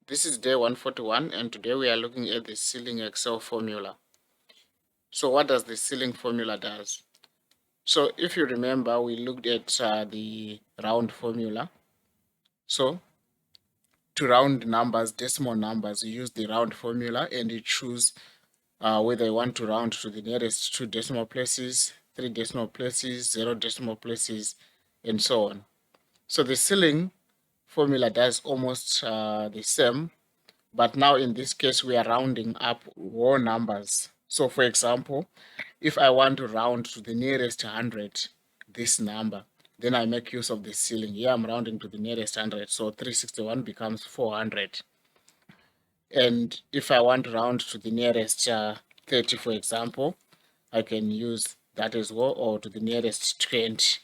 This is day 141 and today we are looking at the ceiling Excel formula. So what does the ceiling formula does? So if you remember, we looked at the round formula. So to round numbers, decimal numbers, you use the round formula and you choose whether you want to round to the nearest 2 decimal places, 3 decimal places, 0 decimal places, and so on. So the ceiling formula does almost the same. But now in this case, we are rounding up whole numbers. So for example, if I want to round to the nearest 100, this number, then I make use of the ceiling. Here I'm rounding to the nearest 100, so 361 becomes 400. And if I want to round to the nearest 30, for example, I can use that as well, or to the nearest 20.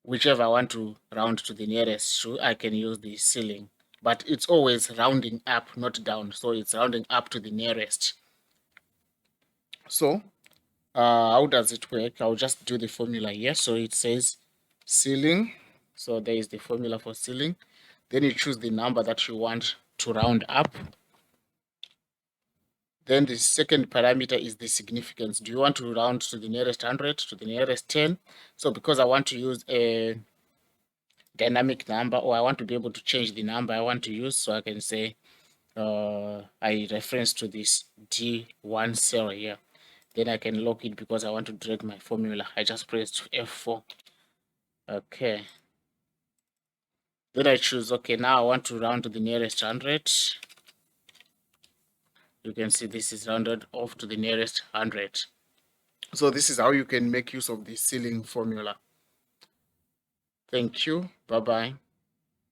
Whichever I want to round to the nearest to, I can use the ceiling. But it's always rounding up, not down. So it's rounding up to the nearest. So how does it work? I'll just do the formula here. So it says ceiling. So there is the formula for ceiling. Then you choose the number that you want to round up. Then the second parameter is the significance. Do you want to round to the nearest 100, to the nearest 10? So because I want to use a dynamic number, or I want to be able to change the number I want to use, so I can say I reference to this D1 cell here. Then I can lock it because I want to drag my formula. I just pressed F4. Okay. Then I choose, okay, now I want to round to the nearest 100. You can see this is rounded off to the nearest 100. So this is how you can make use of the ceiling formula. Thank you. Bye-bye.